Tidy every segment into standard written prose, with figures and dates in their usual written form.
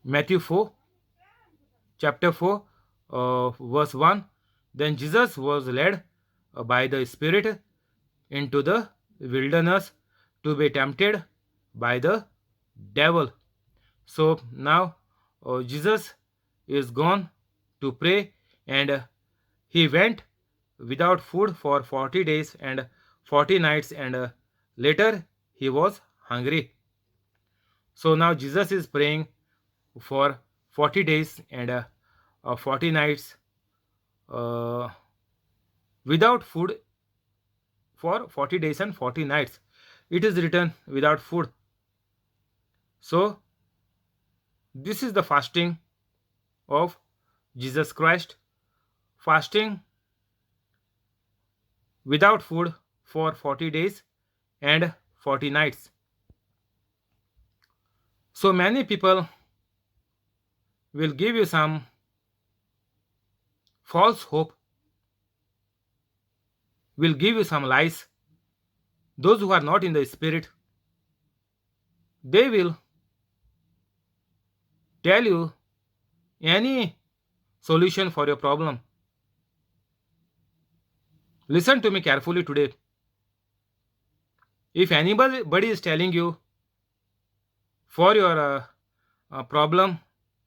Matthew 4, chapter 4, verse 1. Then Jesus was led by the Spirit into the wilderness to be tempted by the devil. So now Jesus is gone to pray, and he went without food for 40 days and 40 nights, and later he was hungry. So now Jesus is praying for 40 days and 40 nights uh, without food for 40 days and 40 nights. It is written without food. So this is the fasting of Jesus Christ, fasting without food for 40 days and 40 nights. So many people will give you some false hope, will give you some lies. Those who are not in the spirit, they will tell you any solution for your problem. Listen to me carefully today. If anybody is telling you for your problem,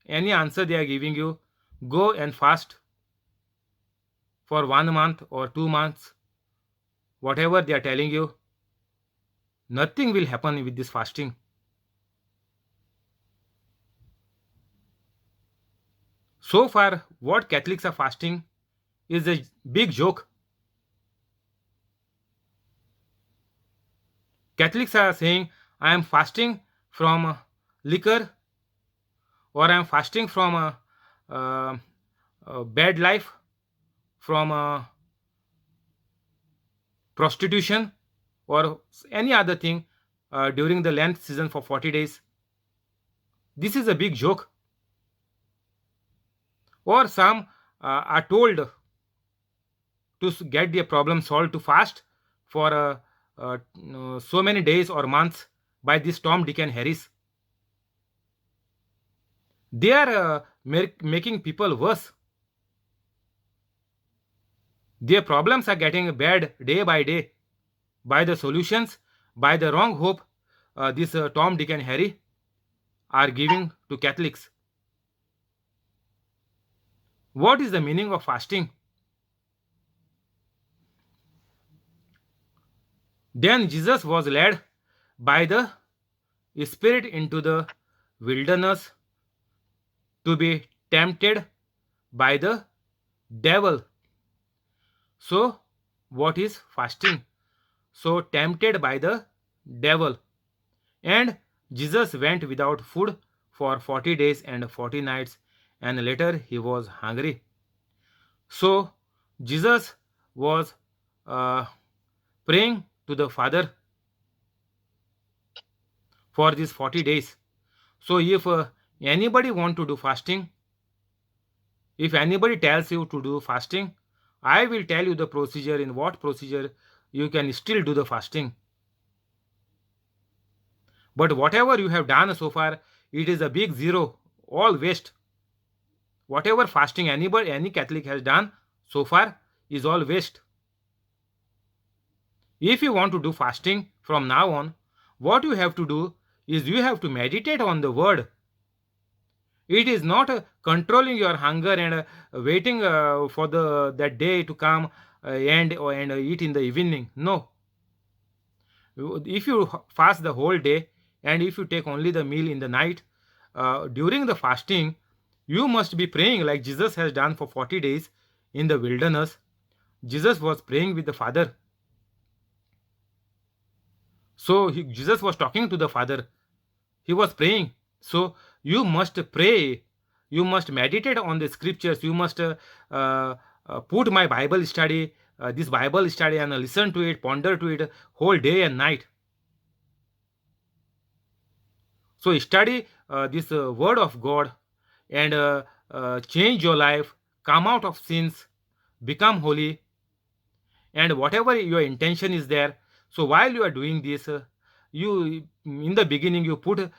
any answer they are giving you, go and fast for 1 month or 2 months, whatever they are telling you, nothing will happen with this fasting. So far, what Catholics are fasting is a big joke. Catholics are saying, I am fasting from liquor, or I am fasting from bad life, from prostitution, or any other thing during the Lent season for 40 days. This is a big joke. Or some are told to get their problem solved to fast for so many days or months by this Tom, Dick, and Harris. They are making people worse. Their problems are getting bad day by day by the solutions, by the wrong hope this Tom, Dick, and Harry are giving to Catholics. What is the meaning of fasting? Then Jesus was led by the Spirit into the wilderness to be tempted by the devil. So, what is fasting? So, tempted by the devil. And Jesus went without food for 40 days and 40 nights, and later he was hungry. So, Jesus was praying to the Father for these 40 days. So, if anybody want to do fasting, if anybody tells you to do fasting, I will tell you the procedure, in what procedure you can still do the fasting. But whatever you have done so far, it is a big zero, all waste. Whatever fasting any Catholic has done so far is all waste. If you want to do fasting from now on, what you have to do is you have to meditate on the word. It is not controlling your hunger and waiting for that day to come and eat in the evening. No. If you fast the whole day and if you take only the meal in the night, during the fasting, you must be praying like Jesus has done for 40 days in the wilderness. Jesus was praying with the Father. So Jesus was talking to the Father. He was praying. So you must pray. You must meditate on the scriptures. You must put my Bible study, this Bible study, and listen to it, ponder to it whole day and night. So study this word of God and change your life, come out of sins, become holy, and whatever your intention is there. So while you are doing this, you in the beginning you put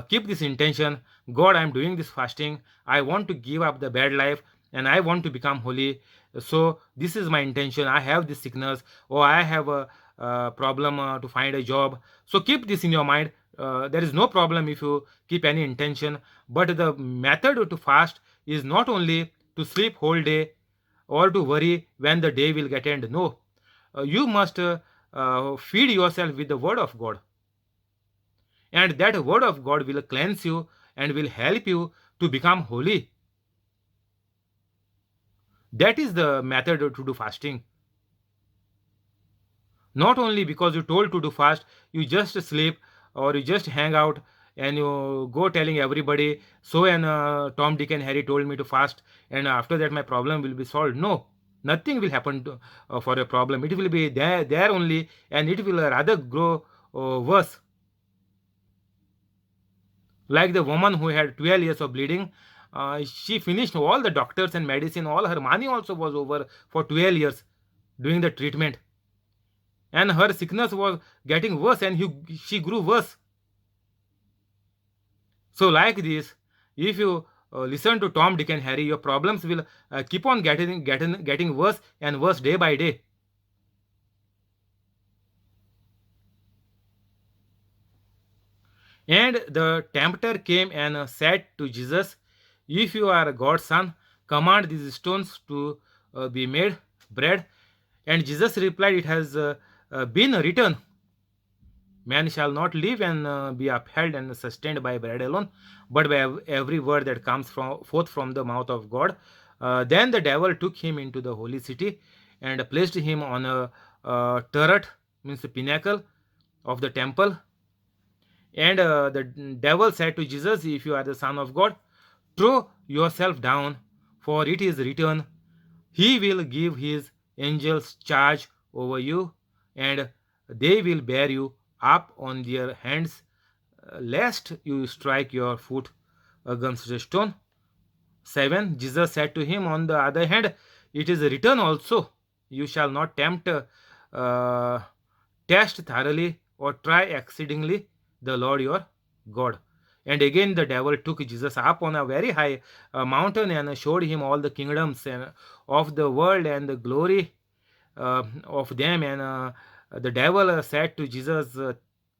keep this intention. God, I'm doing this fasting. I want to give up the bad life and I want to become holy. So this is my intention. I have this sickness, or I have a problem to find a job. So keep this in your mind. There is no problem if you keep any intention, but the method to fast is not only to sleep whole day or to worry when the day will get end. No, you must feed yourself with the word of God, and that word of God will cleanse you and will help you to become holy. That is the method to do fasting. Not only because you told to do fast, you just sleep or you just hang out and you go telling everybody, so and Tom, Dick and Harry told me to fast, and after that my problem will be solved. No, nothing will happen for a problem. It will be there only, and it will rather grow worse. Like the woman who had 12 years of bleeding, she finished all the doctors and medicine, all her money also was over for 12 years doing the treatment, and her sickness was getting worse and she grew worse. So like this, if you listen to Tom, Dick and Harry, your problems will keep on getting worse and worse day by day. And the tempter came and said to Jesus, if you are God's son, command these stones to be made bread. And Jesus replied, it has been written, man shall not live and be upheld and sustained by bread alone, but by every word that comes forth from the mouth of God. Then the devil took him into the holy city and placed him on a turret, means the pinnacle of the temple. And the devil said to Jesus, if you are the Son of God, throw yourself down, for it is written, he will give his angels charge over you, and they will bear you up on their hands, lest you strike your foot against a stone. 7. Jesus said to him, on the other hand, it is written also, you shall not test thoroughly or try exceedingly the Lord your God. And again the devil took Jesus up on a very high mountain and showed him all the kingdoms of the world and the glory of them. And the devil said to Jesus,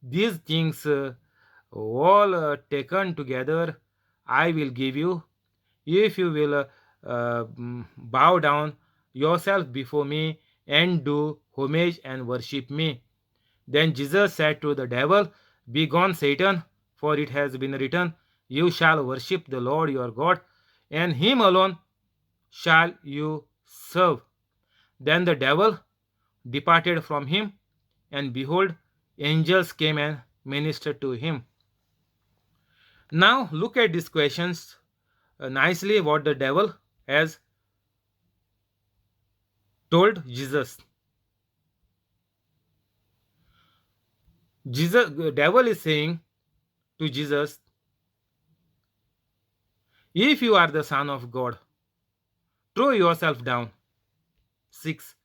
these things all taken together, I will give you, if you will bow down yourself before me and do homage and worship me. Then Jesus said to the devil, begone, Satan, for it has been written, you shall worship the Lord your God, and him alone shall you serve. Then the devil departed from him, and behold, angels came and ministered to him. Now look at these questions nicely, what the devil has told Jesus. The devil is saying to Jesus, if you are the Son of God, throw yourself down. 6,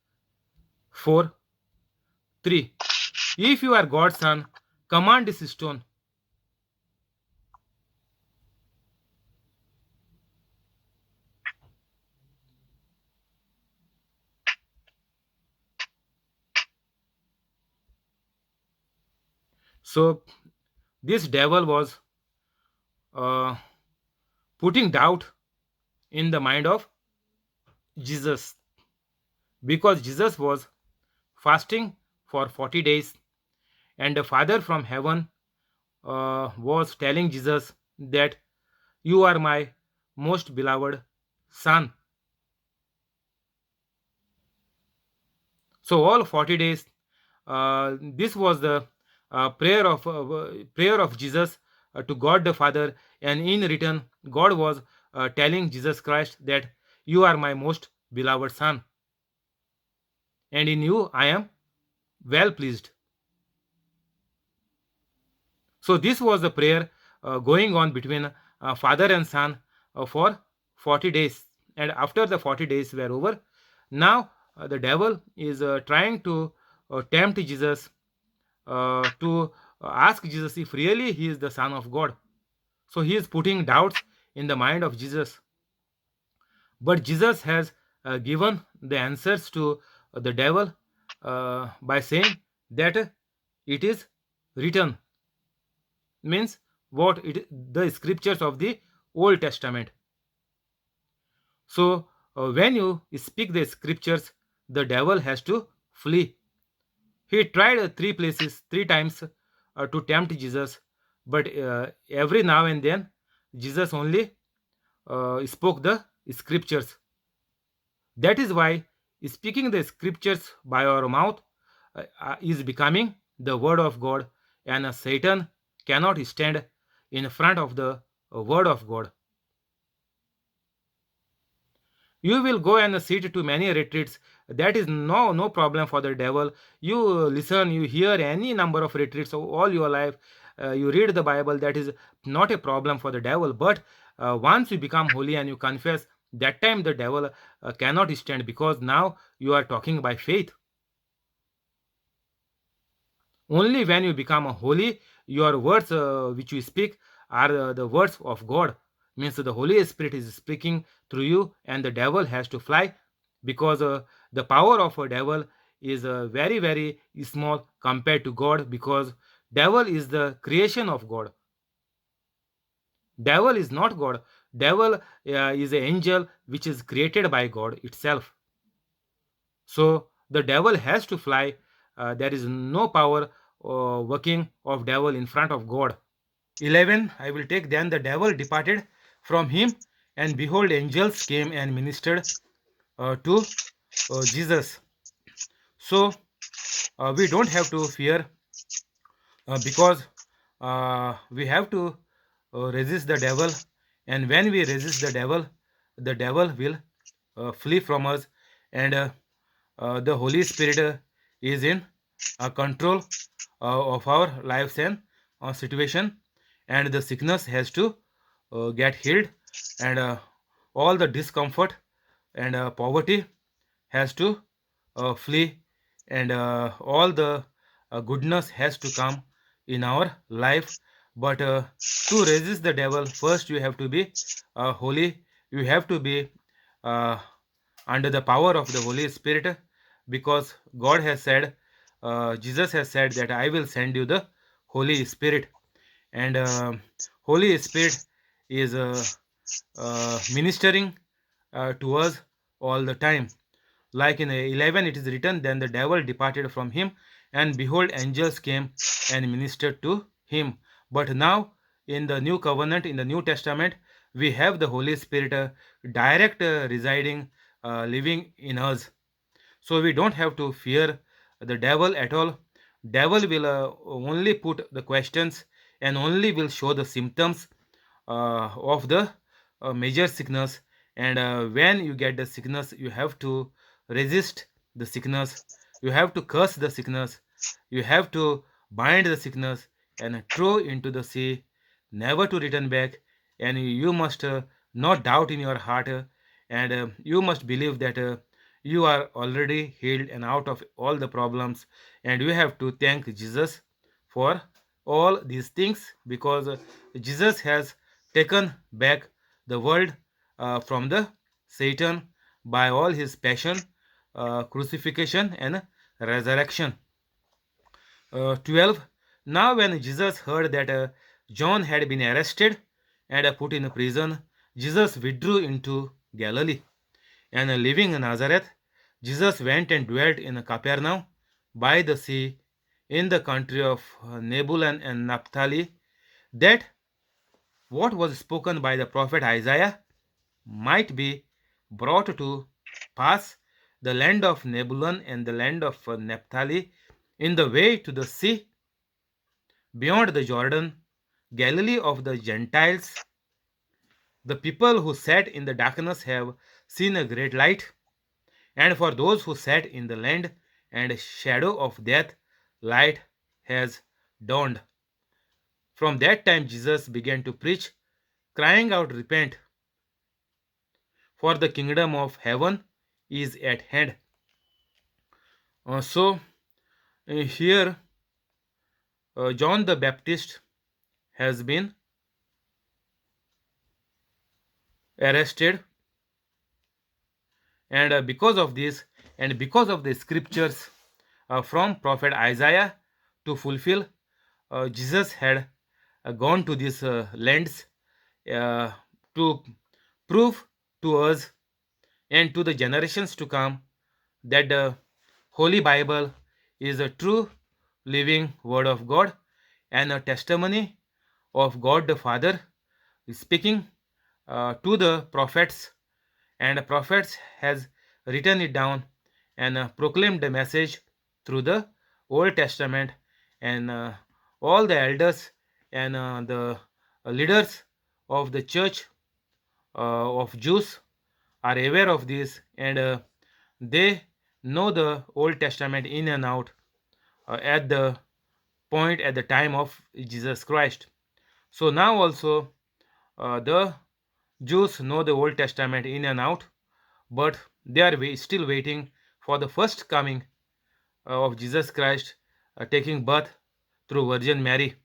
4, 3. If you are God's son, command this stone. So this devil was uh, putting doubt in the mind of Jesus, because Jesus was fasting for 40 days, and the Father from heaven was telling Jesus that you are my most beloved son. So all 40 days, this was the prayer of Jesus to God the Father, and in return, God was telling Jesus Christ that you are my most beloved son, and in you I am well pleased. So this was the prayer going on between father and son for 40 days. And after the 40 days were over, now the devil is trying to tempt Jesus to ask Jesus if really he is the Son of God. So he is putting doubts in the mind of Jesus. But Jesus has given the answers to the devil by saying that it is written, means what it the scriptures of the Old Testament. So when you speak the scriptures, the devil has to flee. He tried three places, three times to tempt Jesus, but every now and then Jesus only spoke the scriptures. That is why speaking the scriptures by our mouth is becoming the word of God, and Satan cannot stand in front of the word of God. You will go and sit to many retreats. That is no problem for the devil. You listen, you hear any number of retreats all your life. You read the Bible. That is not a problem for the devil. But once you become holy and you confess, that time the devil cannot stand, because now you are talking by faith. Only when you become holy, your words which you speak are the words of God. Means the Holy Spirit is speaking through you, and the devil has to fly, because the power of a devil is very very small compared to God, because devil is the creation of God. Devil is not God. Devil is an angel which is created by God itself. So the devil has to fly. There is no power working of devil in front of God. 11, I will take. Then the devil departed from him, and behold, angels came and ministered to Jesus. So we don't have to fear, because we have to resist the devil. And when we resist the devil will flee from us. And the Holy Spirit is in control of our lives and situation, and the sickness has to get healed, and all the discomfort and poverty has to flee, and all the goodness has to come in our life. But to resist the devil, first you have to be holy. You have to be uh, under the power of the Holy Spirit, because God has said, Jesus has said that I will send you the Holy Spirit. And Holy Spirit is ministering to us all the time. Like in 11 it is written, then the devil departed from him, and behold, angels came and ministered to him. But now in the new covenant, in the New Testament, we have the Holy Spirit direct residing, living in us. So we don't have to fear the devil at all. Devil will only put the questions, and only will show the symptoms of the major sickness. And when you get the sickness, you have to resist the sickness. You have to curse the sickness. You have to bind the sickness and throw into the sea, never to return back. And you must not doubt in your heart, and you must believe that you are already healed and out of all the problems. And you have to thank Jesus for all these things, because Jesus has taken back the world from the Satan by all his passion, crucifixion, and resurrection. 12. Now, when Jesus heard that John had been arrested and put in prison, Jesus withdrew into Galilee. And living in Nazareth, Jesus went and dwelt in Capernaum by the sea, in the country of Nebulun and Naphtali, that what was spoken by the prophet Isaiah might be brought to pass, the land of Nebulun and the land of Naphtali, in the way to the sea beyond the Jordan, Galilee of the Gentiles. The people who sat in the darkness have seen a great light, and for those who sat in the land and shadow of death, light has dawned. From that time Jesus began to preach, crying out, repent, for the kingdom of heaven is at hand. So here John the Baptist has been arrested, and because of this, and because of the scriptures from prophet Isaiah to fulfill, Jesus had gone to these lands uh, to prove to us and to the generations to come that the Holy Bible is a true living Word of God and a testimony of God the Father speaking to the prophets, and the prophets has written it down and proclaimed the message through the Old Testament, and all the elders and the leaders of the church of Jews are aware of this, and they know the Old Testament in and out at the point at the time of Jesus Christ. So now also the Jews know the Old Testament in and out, but they are still waiting for the first coming of Jesus Christ taking birth through Virgin Mary.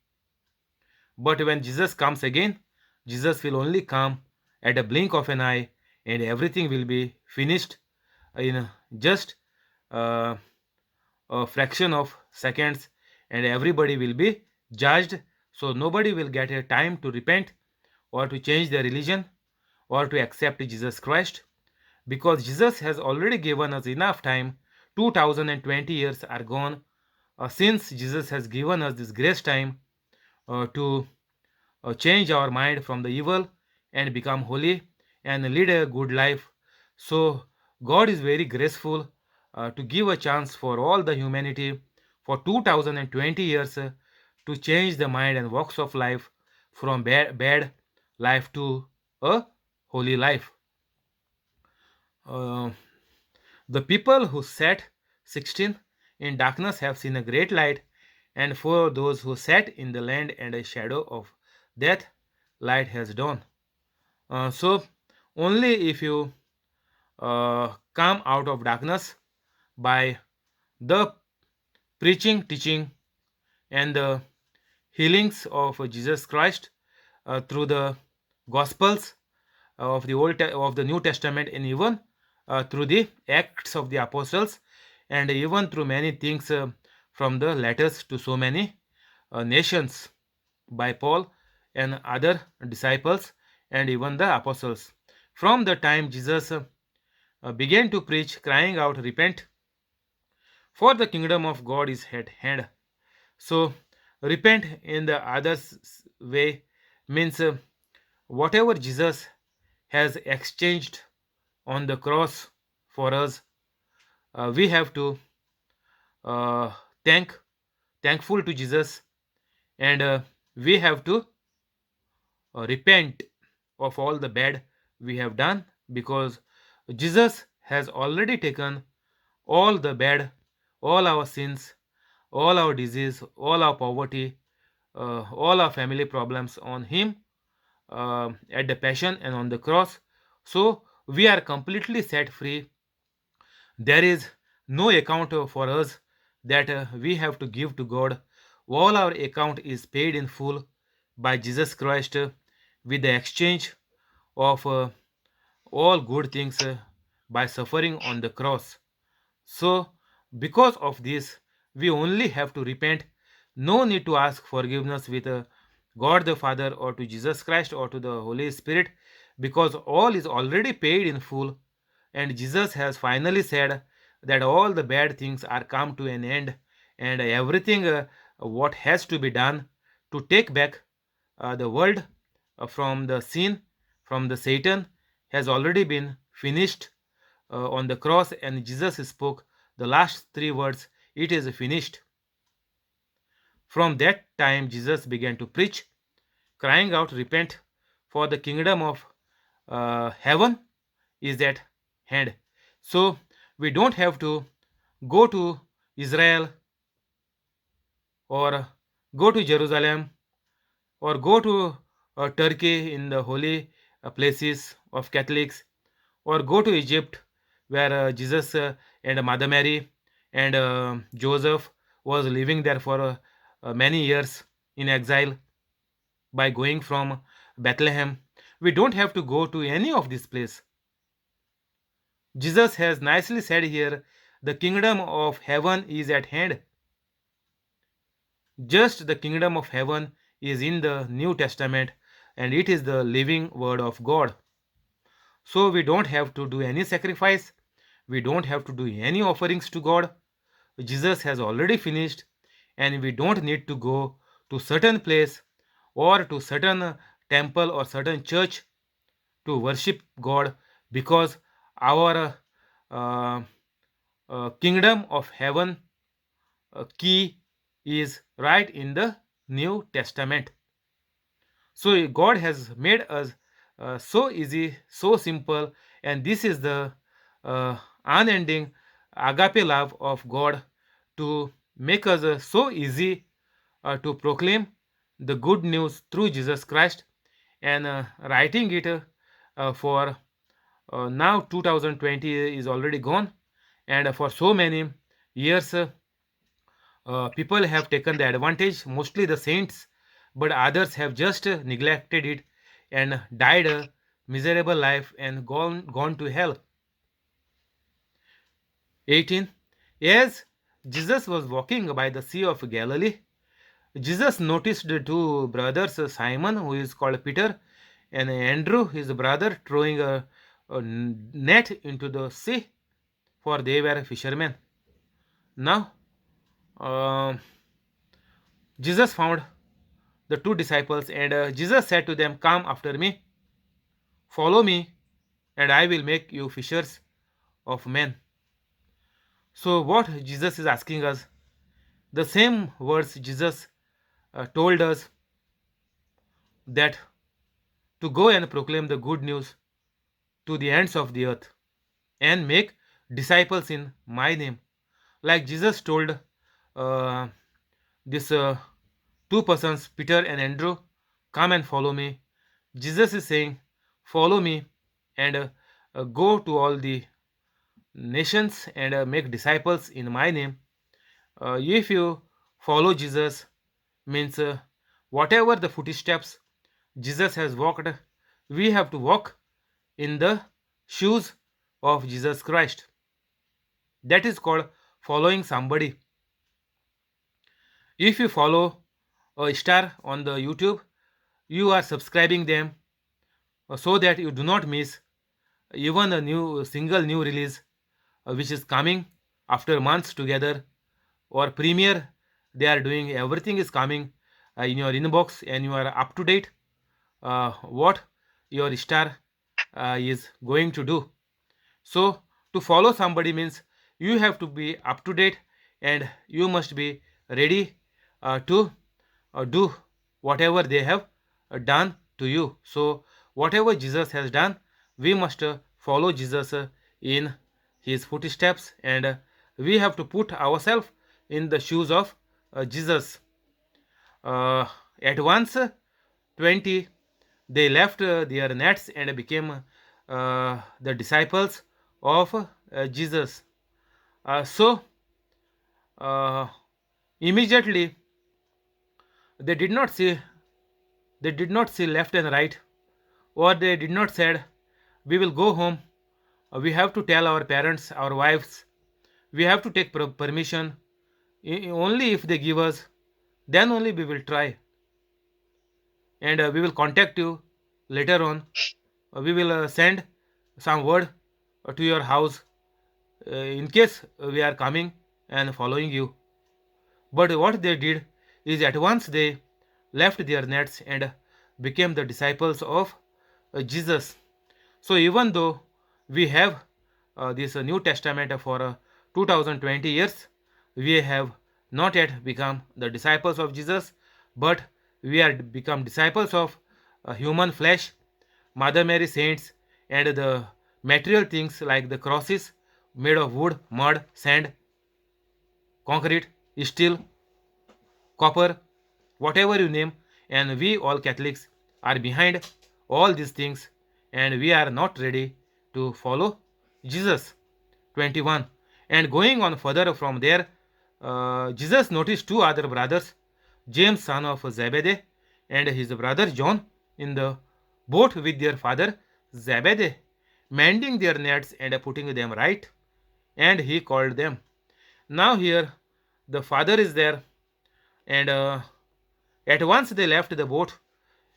But when Jesus comes again, Jesus will only come at a blink of an eye, and everything will be finished in just uh, a fraction of seconds, and everybody will be judged. So nobody will get a time to repent or to change their religion or to accept Jesus Christ, because Jesus has already given us enough time. 2020 years are gone since Jesus has given us this grace time to change our mind from the evil and become holy and lead a good life. So God is very graceful to give a chance for all the humanity for 2020 years to change the mind and walks of life from bad life to a holy life. Uh, the people who sat 16 in darkness have seen a great light, and for those who sat in the land and a shadow of death, light has dawned. So, only if you come out of darkness by the preaching, teaching, and the healings of Jesus Christ through the Gospels of the of the New Testament, and even through the Acts of the Apostles, and even through many things from the letters to so many nations by Paul and other disciples and even the apostles. From the time Jesus began to preach, crying out, "Repent, for the kingdom of God is at hand." So, repent in the other's way means whatever Jesus has exchanged on the cross for us, we have to uh, thankful to Jesus, and we have to repent of all the bad we have done, because Jesus has already taken all the bad, all our sins, all our disease, all our poverty, all our family problems on him at the passion and on the cross. So we are completely set free. There is no account for us that we have to give to God. All our account is paid in full by Jesus Christ with the exchange of all good things by suffering on the cross. So, because of this, we only have to repent. No need to ask forgiveness with God the Father or to Jesus Christ or to the Holy Spirit, because all is already paid in full. And Jesus has finally said that all the bad things are come to an end, and everything what has to be done to take back the world from the sin, from the Satan, has already been finished on the cross. And Jesus spoke the last three words, "It is finished." From that time, Jesus began to preach, crying out, "Repent, for the kingdom of heaven is at hand." So we don't have to go to Israel or go to Jerusalem or go to Turkey in the holy places of Catholics, or go to Egypt where Jesus and Mother Mary and Joseph was living there for many years in exile by going from Bethlehem. We don't have to go to any of this place. Jesus has nicely said here, the kingdom of heaven is at hand. Just the kingdom of heaven is in the New Testament, and it is the living word of God. So we don't have to do any sacrifice. We don't have to do any offerings to God. Jesus has already finished, and we don't need to go to certain place or to certain temple or certain church to worship God, because our uh, kingdom of heaven key is right in the New Testament. So God has made us so easy, so simple, and this is the unending agape love of God to make us so easy to proclaim the good news through Jesus Christ, and writing it for now 2020 is already gone, and for so many years people have taken the advantage, mostly the saints, but others have just neglected it and died a miserable life and gone to hell. 18. As Jesus was walking by the Sea of Galilee, Jesus noticed the two brothers, Simon, who is called Peter, and Andrew, his brother, throwing a net into the sea, for they were fishermen. Now, uh, Jesus found the two disciples, and Jesus said to them, come after me, follow me, and I will make you fishers of men. So what Jesus is asking us, the same words Jesus told us, that to go and proclaim the good news to the ends of the earth and make disciples in my name. Like Jesus told uh, this two persons, Peter and Andrew, come and follow me. Jesus is saying, follow me and go to all the nations and make disciples in my name. If you follow Jesus, means whatever the footsteps Jesus has walked, we have to walk in the shoes of Jesus Christ. That is called following somebody. If you follow a star on the YouTube, you are subscribing them so that you do not miss even a new single new release which is coming after months together, or premiere they are doing, everything is coming in your inbox, and you are up to date what your star is going to do. So to follow somebody means you have to be up to date, and you must be ready to do whatever they have done to you. So whatever Jesus has done, we must follow Jesus in his footsteps, and we have to put ourselves in the shoes of Jesus. At once 20, they left their nets and became the disciples of Jesus. So uh, immediately they did not see, left and right, or they did not said, we will go home, we have to tell our parents, our wives, we have to take permission. Only if they give us, then only we will try, and we will contact you later on. We will send some word to your house in case we are coming and following you. But what they did is at once they left their nets and became the disciples of Jesus. So even though we have this New Testament for 2020 years, we have not yet become the disciples of Jesus, but we are become disciples of human flesh, Mother Mary saints, and the material things like the crosses made of wood, mud, sand, concrete, steel, copper, whatever you name, and we all Catholics are behind all these things, and we are not ready to follow Jesus. 21. And going on further from there, Jesus noticed two other brothers James, son of Zebedee, and his brother John in the boat with their father Zebedee, mending their nets and putting them right. And he called them. Now, here the father is there, and at once they left the boat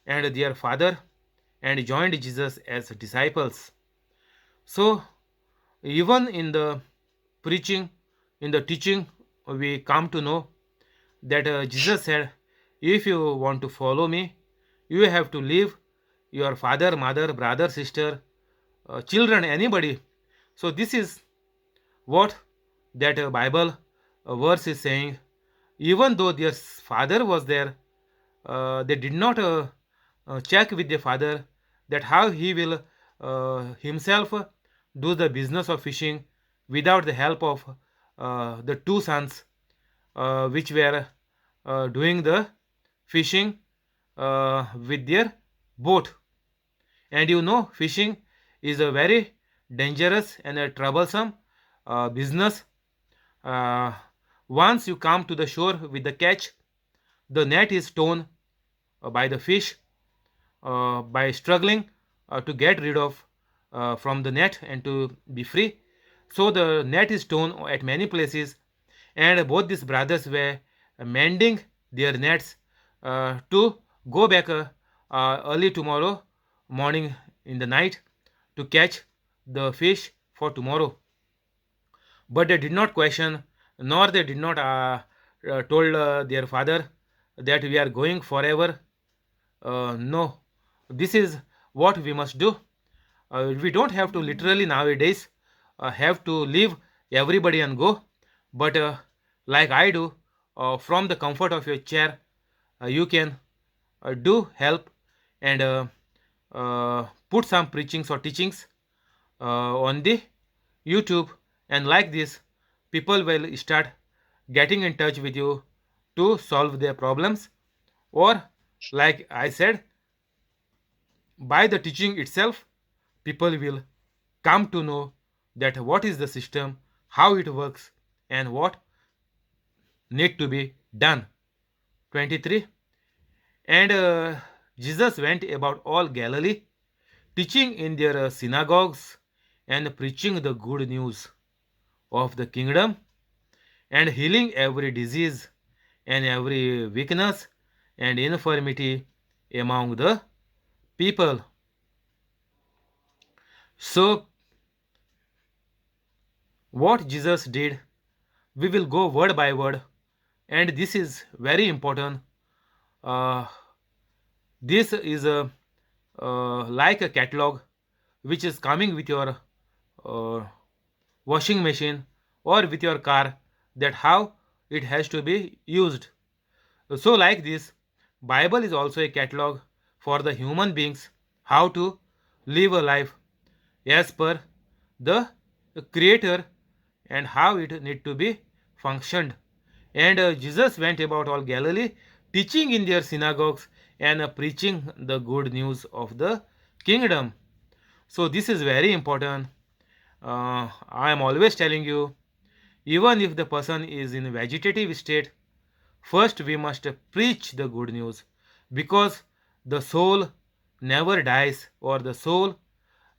and their father and joined Jesus as disciples. So, even in the preaching, in the teaching, we come to know that Jesus said, if you want to follow me, you have to leave your father, mother, brother, sister, children, anybody. So this is what that Bible verse is saying. Even though their father was there, they did not check with their father that how he will himself do the business of fishing without the help of the two sons which were doing the fishing with their boat. And you know, fishing is a very dangerous and a troublesome business. uh, Once you come to the shore with the catch, the net is torn by the fish by struggling to get rid of from the net and to be free. So the net is torn at many places, and both these brothers were mending their nets to go back early tomorrow morning in the night to catch the fish for tomorrow. But they did not question, nor they did not told their father that we are going forever. No, this is what we must do. We don't have to literally nowadays have to leave everybody and go, but like I do, from the comfort of your chair, you can do help and put some preachings or teachings on the YouTube, and like this, people will start getting in touch with you to solve their problems. Or, like I said, by the teaching itself, people will come to know that what is the system, how it works, and what need to be done. 23. And Jesus went about all Galilee, teaching in their synagogues and preaching the good news of the kingdom, and healing every disease and every weakness and infirmity among the people. So, what Jesus did, we will go word by word, and this is very important. Uh, this is a like a catalog which is coming with your uh, washing machine or with your car, that how it has to be used. So like this, Bible is also a catalog for the human beings how to live a life as per the creator and how it need to be functioned. And Jesus went about all Galilee, teaching in their synagogues and preaching the good news of the kingdom. So this is very important. I am always telling you, even if the person is in vegetative state, first we must preach the good news, because the soul never dies, or the soul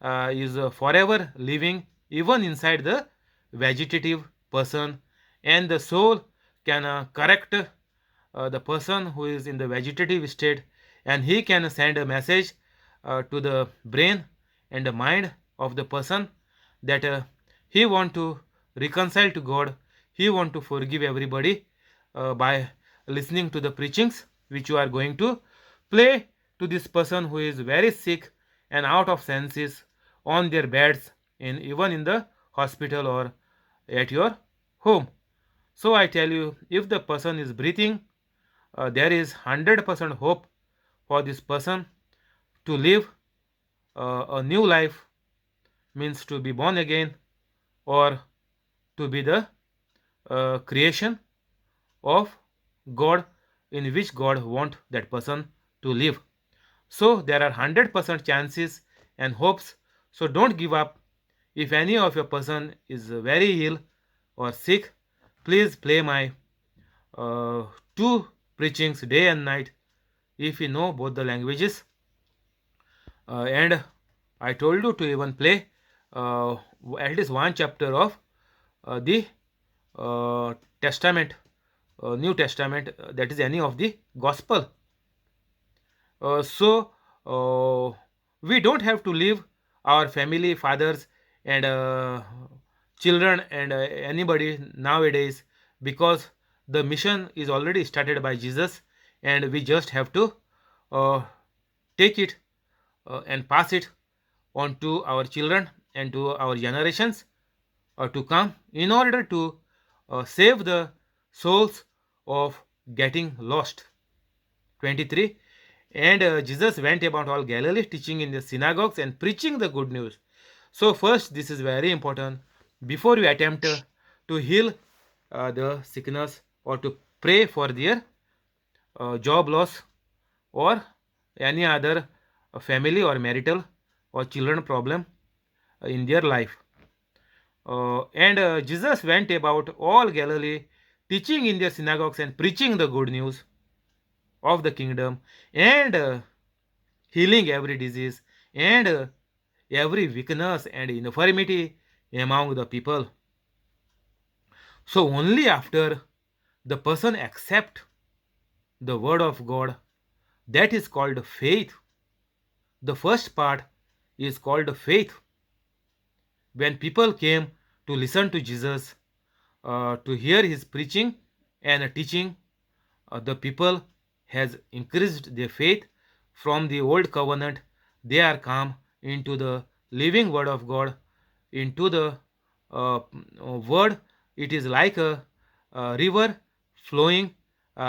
is forever living even inside the vegetative person, and the soul can correct the person who is in the vegetative state, and he can send a message to the brain and the mind of the person that he want to reconcile to God, he want to forgive everybody by listening to the preachings which you are going to play to this person who is very sick and out of senses on their beds, in even in the hospital or at your home. So I tell you, if the person is breathing, there is 100% hope for this person to live a new life, means to be born again, or to be the creation of God, in which God want that person to live. So there are 100% chances and hopes. So don't give up. If any of your person is very ill or sick, please play my two preachings day and night if you know both the languages. And I told you to even play at least one chapter of the Testament, New Testament, that is any of the Gospel. So we don't have to leave our family, fathers, and children, and anybody nowadays, because the mission is already started by Jesus, and we just have to uh, take it and pass it on to our children and to our generations to come, in order to save the souls of getting lost. 23. And Jesus went about all Galilee, teaching in the synagogues and preaching the good news. So first, this is very important. Before you attempt to heal the sickness, or to pray for their job loss, or any other family or marital or children problem in their life. And Jesus went about all Galilee, teaching in their synagogues and preaching the good news of the kingdom, and healing every disease and every weakness and infirmity among the people. So only after the person accept the word of God, that is called faith. The first part is called faith. When people came to listen to Jesus, to hear his preaching and teaching, the people has increased their faith. From the old covenant, they are come into the living word of God, into the word. It is like a river flowing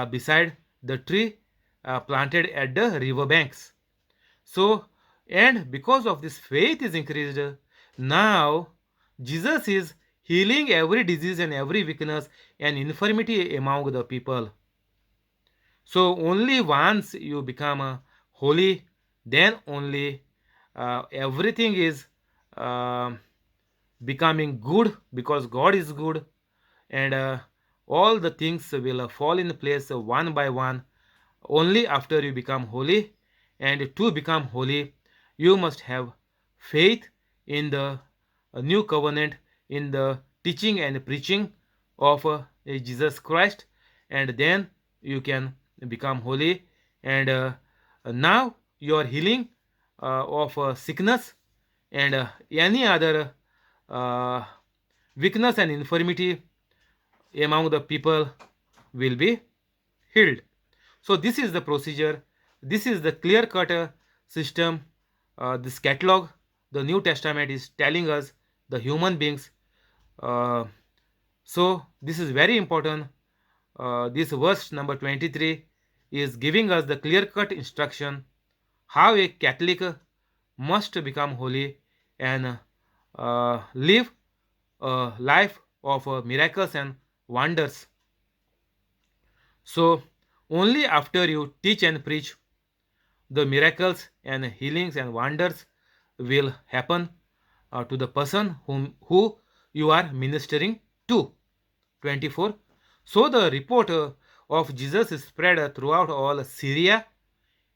beside the tree planted at the river banks. So, and because of this, faith is increased. Now Jesus is healing every disease and every weakness and infirmity among the people. So only once you become holy, then only everything is uh, becoming good, because God is good, and all the things will fall in place one by one. Only after you become holy, and to become holy, you must have faith in the new covenant, in the teaching and preaching of Jesus Christ, and then you can become holy. And now your healing of sickness and any other uh, weakness and infirmity among the people will be healed. So this is the procedure. This is the clear-cut system. This catalog, the New Testament is telling us the human beings. Uh, so this is very important. This verse number 23 is giving us the clear-cut instruction how a Catholic must become holy and live a life of miracles and wonders. So only after you teach and preach, the miracles and healings and wonders will happen to the person who you are ministering to. 24. So the report of Jesus spread throughout all Syria,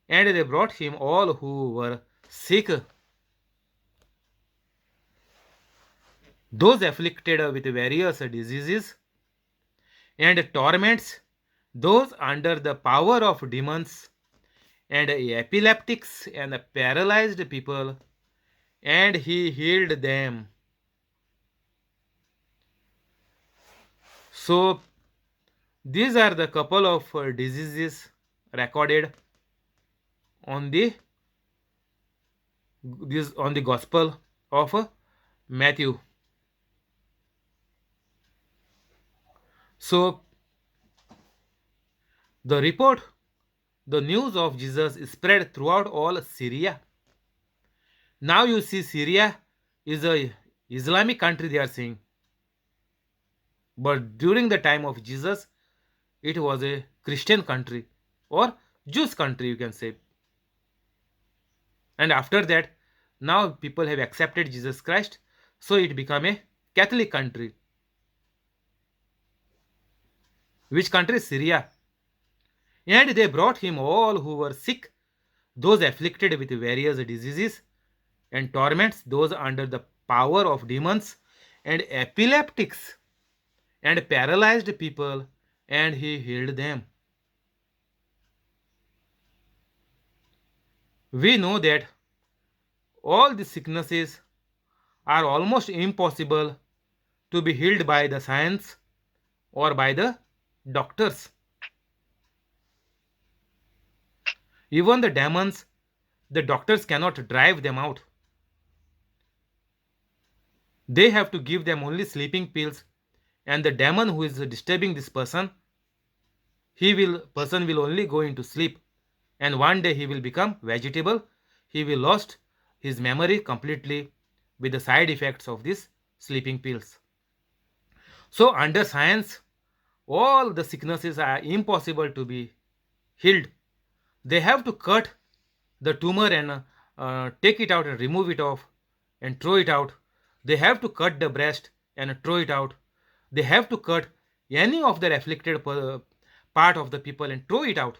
and they brought him all who were sick, those afflicted with various diseases and torments, those under the power of demons, and epileptics and paralyzed people, and he healed them. So these are the couple of diseases recorded on the Gospel of Matthew. So the report, the news of Jesus spread throughout all Syria. Now you see, Syria is a Islamic country, they are saying, but during the time of Jesus, it was a Christian country or Jewish country, you can say. And after that, now people have accepted Jesus Christ, so it became a Catholic country. Which country? Syria. And they brought him all who were sick, those afflicted with various diseases and torments, those under the power of demons, and epileptics, and paralyzed people, and he healed them. We know that all the sicknesses are almost impossible to be healed by the science or by the doctors. Even the demons, the doctors cannot drive them out. They have to give them only sleeping pills, and the demon who is disturbing this person will only go into sleep, and one day he will become vegetable. He will lost his memory completely with the side effects of these sleeping pills. So under science, all the sicknesses are impossible to be healed. They have to cut the tumor and take it out and remove it off and throw it out. They have to cut the breast and throw it out. They have to cut any of their afflicted part of the people and throw it out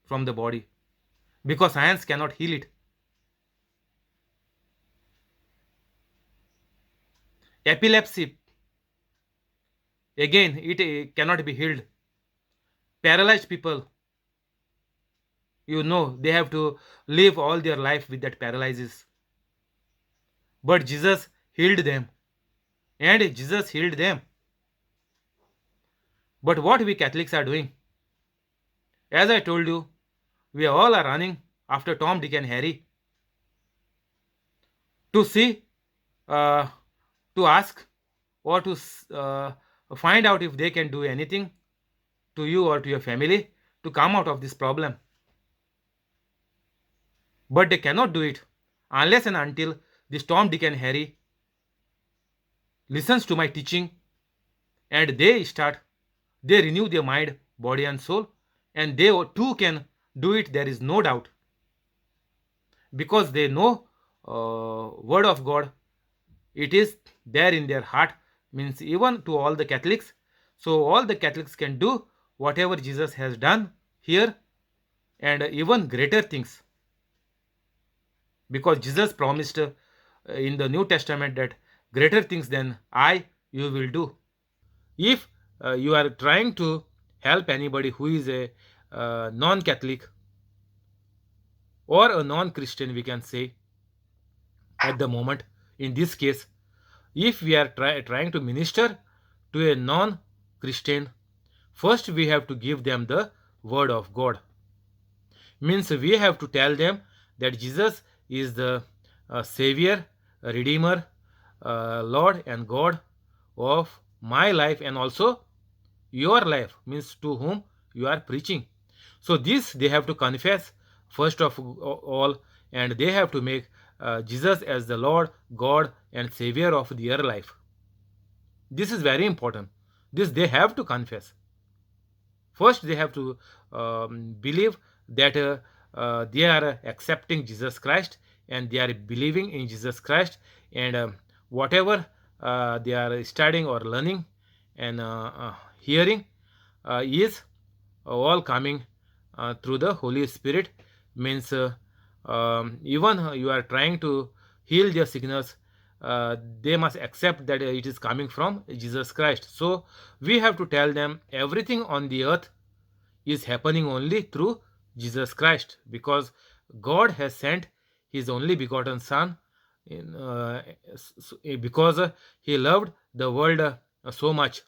from the body, because science cannot heal it. Epilepsy, again, it cannot be healed. Paralyzed people, they have to live all their life with that paralysis. But Jesus healed them, and Jesus healed them. But what we Catholics are doing, as I told you, we all are running after Tom, Dick, and Harry to see, uh, to ask, or to find out if they can do anything to you or to your family to come out of this problem. But they cannot do it unless and until this Tom, Dick, and Harry listens to my teaching, and they renew their mind, body, and soul, and they too can do it. There is no doubt, because they know word of God. It is there in their heart, means even to all the Catholics. So all the Catholics can do whatever Jesus has done here, and even greater things, because Jesus promised in the New Testament that greater things than I you will do. If you are trying to help anybody who is a non-Catholic or a non-Christian, we can say, at the moment, in this case, if we are trying to minister to a non-Christian, first we have to give them the word of God. Means we have to tell them that Jesus is the Savior, Redeemer, Lord and God of my life, and also your life, means to whom you are preaching. So this they have to confess first of all, and they have to make Jesus as the Lord, God, and Savior of their life. This is very important. This they have to confess. First, they have to believe that they are accepting Jesus Christ, and they are believing in Jesus Christ, and whatever they are studying or learning and hearing is all coming through the Holy Spirit. Means even you are trying to heal their sickness, they must accept that it is coming from Jesus Christ. So we have to tell them everything on the earth is happening only through Jesus Christ, because God has sent his only begotten Son because he loved the world so much,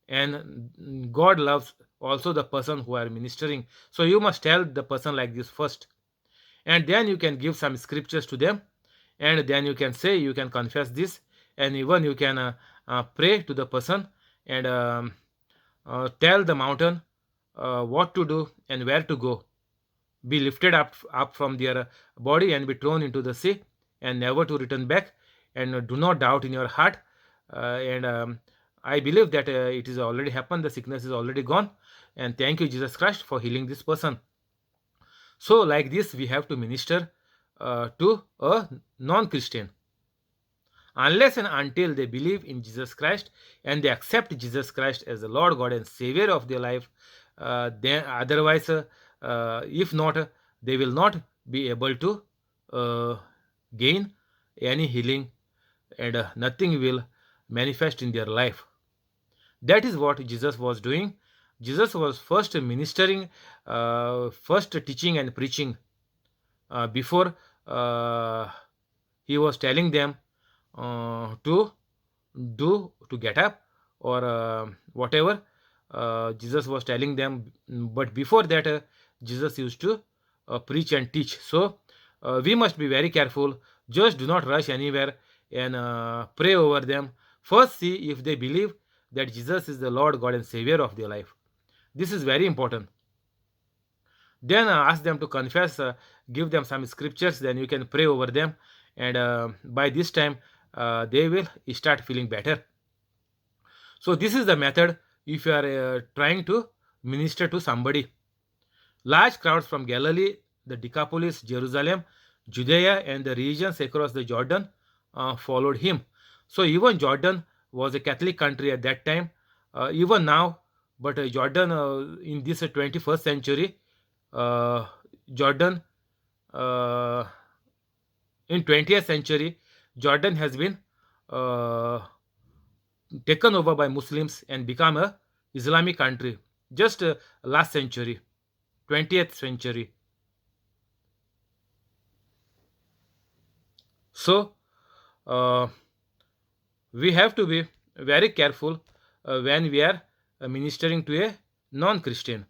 and God loves also the person who are ministering. So you must tell the person like this first, and then you can give some scriptures to them, and then you can say, you can confess this, and even you can pray to the person, and tell the mountain what to do and where to go, be lifted up from their body and be thrown into the sea, and never to return back, and do not doubt in your heart. And I believe that it is already happened, the sickness is already gone, and thank you Jesus Christ for healing this person. So like this we have to minister to a non-Christian. Unless and until they believe in Jesus Christ and they accept Jesus Christ as the Lord, God, and Savior of their life, then otherwise, if not, they will not be able to uh, gain any healing, and nothing will manifest in their life. That is what Jesus was doing. Jesus was first ministering, first teaching and preaching, before uh, he was telling them to do, to get up, or whatever Jesus was telling them. But before that, Jesus used to preach and teach. So we must be very careful. Just do not rush anywhere and pray over them. First, see if they believe that Jesus is the Lord, God, and Savior of their life. This is very important. Then ask them to confess, give them some scriptures, then you can pray over them, and by this time they will start feeling better. So this is the method if you are trying to minister to somebody. Large crowds from Galilee, the Decapolis, Jerusalem, Judea, and the regions across the Jordan followed him. So even Jordan was a Catholic country at that time, even now. But Jordan, in this 21st century, uh, Jordan, uh, in 20th century, Jordan has been uh, taken over by Muslims and become a Islamic country. Just last century, 20th century. So uh, we have to be very careful when we are ministering to a non-Christian.